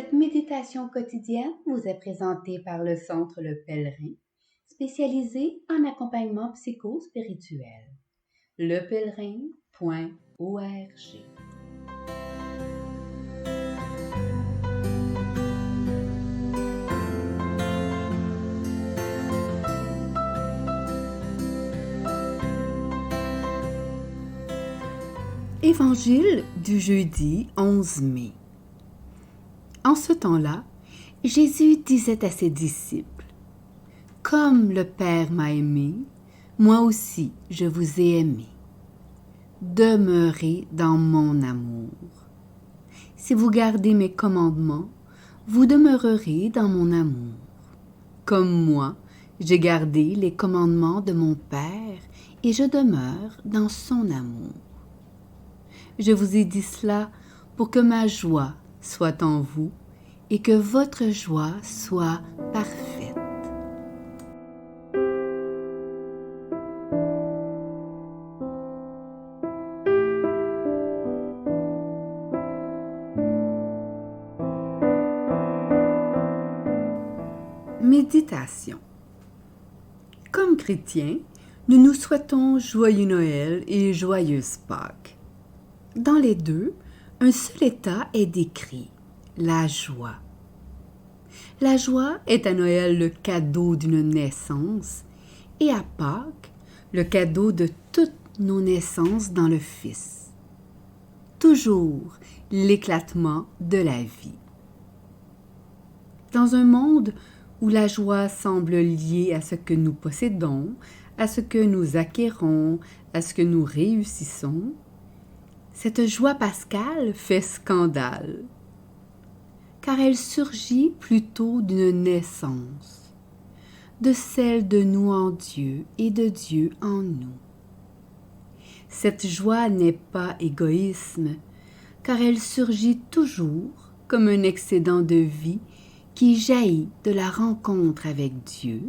Cette méditation quotidienne vous est présentée par le Centre Le Pèlerin, spécialisé en accompagnement psycho-spirituel. lepèlerin.org. Évangile du jeudi 11 mai. En ce temps-là, Jésus disait à ses disciples, « Comme le Père m'a aimé, moi aussi je vous ai aimé. Demeurez dans mon amour. Si vous gardez mes commandements, vous demeurerez dans mon amour. Comme moi, j'ai gardé les commandements de mon Père et je demeure dans son amour. Je vous ai dit cela pour que ma joie soit en vous et que votre joie soit parfaite. » Méditation. Comme chrétiens, nous nous souhaitons joyeux Noël et joyeuse Pâques. Dans les deux, un seul état est décrit, la joie. La joie est à Noël le cadeau d'une naissance et à Pâques le cadeau de toutes nos naissances dans le Fils. Toujours l'éclatement de la vie. Dans un monde où la joie semble liée à ce que nous possédons, à ce que nous acquérons, à ce que nous réussissons, cette joie pascale fait scandale, car elle surgit plutôt d'une naissance, de celle de nous en Dieu et de Dieu en nous. Cette joie n'est pas égoïsme, car elle surgit toujours comme un excédent de vie qui jaillit de la rencontre avec Dieu,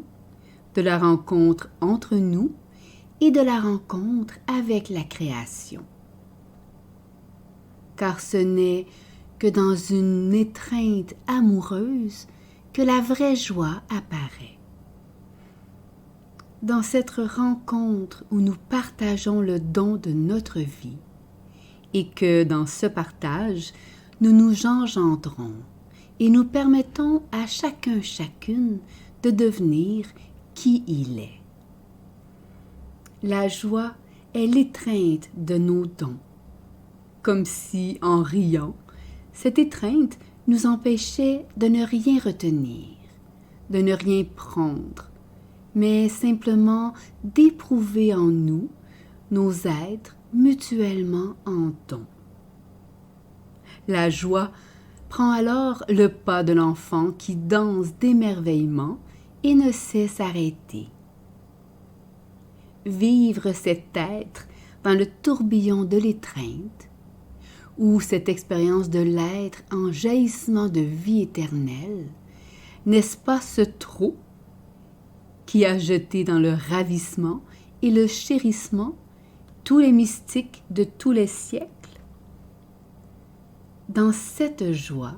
de la rencontre entre nous et de la rencontre avec la création. Car ce n'est que dans une étreinte amoureuse que la vraie joie apparaît. Dans cette rencontre où nous partageons le don de notre vie et que dans ce partage, nous nous engendrons et nous permettons à chacune de devenir qui il est. La joie est l'étreinte de nos dons, comme si, en riant, cette étreinte nous empêchait de ne rien retenir, de ne rien prendre, mais simplement d'éprouver en nous nos êtres mutuellement en don. La joie prend alors le pas de l'enfant qui danse d'émerveillement et ne sait s'arrêter. Vivre cet être dans le tourbillon de l'étreinte, ou cette expérience de l'être en jaillissement de vie éternelle, n'est-ce pas ce trop qui a jeté dans le ravissement et le chérissement tous les mystiques de tous les siècles? Dans cette joie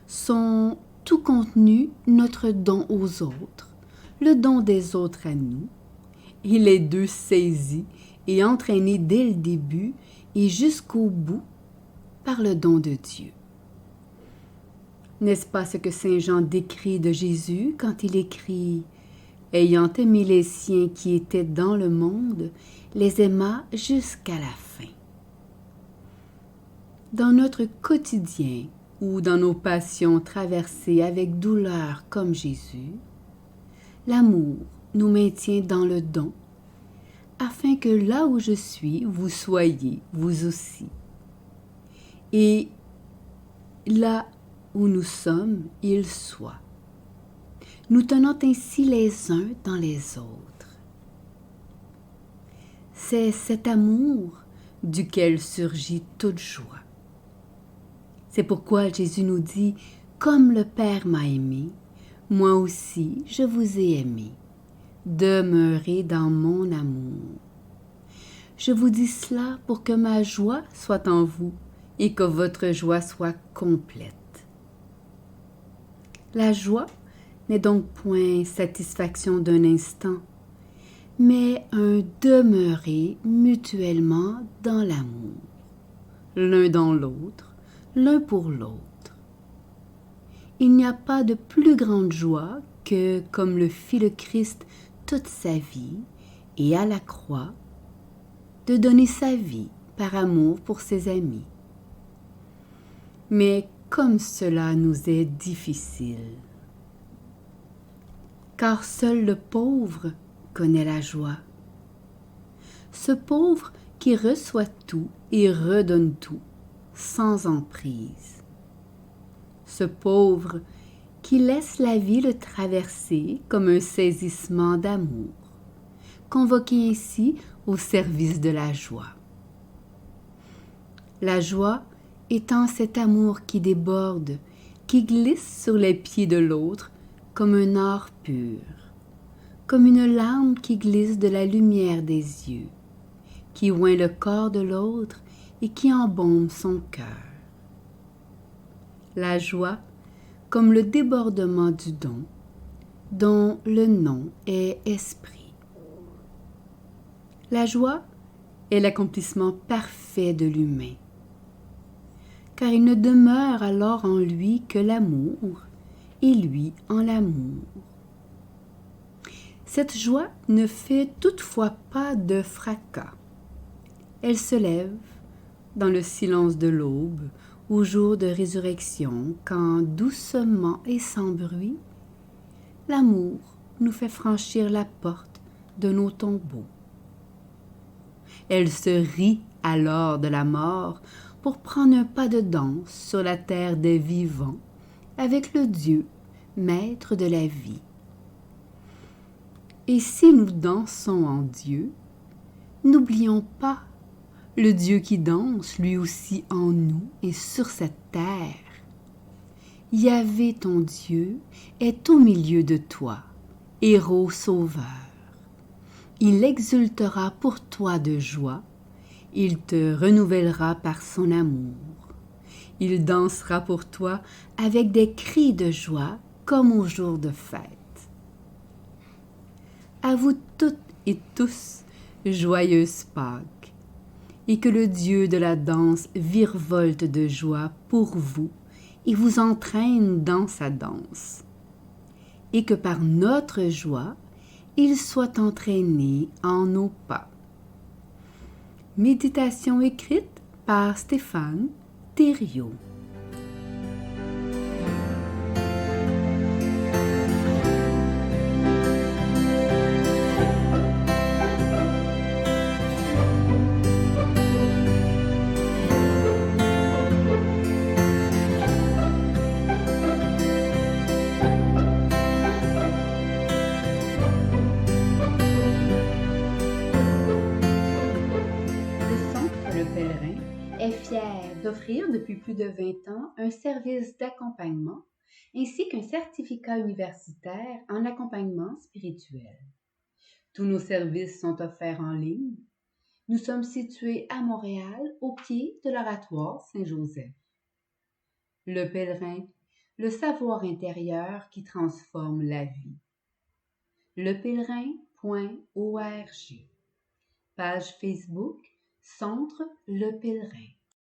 sont tout contenu notre don aux autres, le don des autres à nous, et les deux saisis et entraînés dès le début et jusqu'au bout par le don de Dieu. N'est-ce pas ce que Saint Jean décrit de Jésus quand il écrit « Ayant aimé les siens qui étaient dans le monde, les aima jusqu'à la fin ». Dans notre quotidien ou dans nos passions traversées avec douleur comme Jésus, l'amour nous maintient dans le don, afin que là où je suis, vous soyez, vous aussi. Et là où nous sommes, il soit. Nous tenant ainsi les uns dans les autres. C'est cet amour duquel surgit toute joie. C'est pourquoi Jésus nous dit « Comme le Père m'a aimé, moi aussi je vous ai aimé. Demeurez dans mon amour. Je vous dis cela pour que ma joie soit en vous et que votre joie soit complète. » La joie n'est donc point satisfaction d'un instant, mais un demeurer mutuellement dans l'amour, l'un dans l'autre, l'un pour l'autre. Il n'y a pas de plus grande joie que, comme le fit le Christ toute sa vie, et à la croix, de donner sa vie par amour pour ses amis. Mais comme cela nous est difficile, car seul le pauvre connaît la joie. Ce pauvre qui reçoit tout et redonne tout, sans emprise. Ce pauvre qui laisse la vie le traverser comme un saisissement d'amour, convoqué ainsi au service de la joie. La joie étant cet amour qui déborde, qui glisse sur les pieds de l'autre comme un or pur, comme une larme qui glisse de la lumière des yeux, qui oint le corps de l'autre et qui embaume son cœur. La joie comme le débordement du don, dont le nom est esprit. La joie est l'accomplissement parfait de l'humain, car il ne demeure alors en lui que l'amour, et lui en l'amour. Cette joie ne fait toutefois pas de fracas. Elle se lève dans le silence de l'aube, au jour de résurrection, quand doucement et sans bruit, l'amour nous fait franchir la porte de nos tombeaux. Elle se rit alors de la mort pour prendre un pas de danse sur la terre des vivants avec le Dieu, maître de la vie. Et si nous dansons en Dieu, n'oublions pas le Dieu qui danse lui aussi en nous et sur cette terre. Yahvé ton Dieu est au milieu de toi, héros sauveur. Il exultera pour toi de joie, il te renouvellera par son amour. Il dansera pour toi avec des cris de joie comme au jour de fête. À vous toutes et tous, joyeuse Pâques, et que le Dieu de la danse virevolte de joie pour vous et vous entraîne dans sa danse, et que par notre joie, il soit entraîné en nos pas. Méditation écrite par Stéphane Thériault. Le Pèlerin est fier d'offrir depuis plus de 20 ans un service d'accompagnement ainsi qu'un certificat universitaire en accompagnement spirituel. Tous nos services sont offerts en ligne. Nous sommes situés à Montréal, au pied de l'Oratoire Saint-Joseph. Le Pèlerin, le savoir intérieur qui transforme la vie. lepèlerin.org. Page Facebook Centre Le Pèlerin.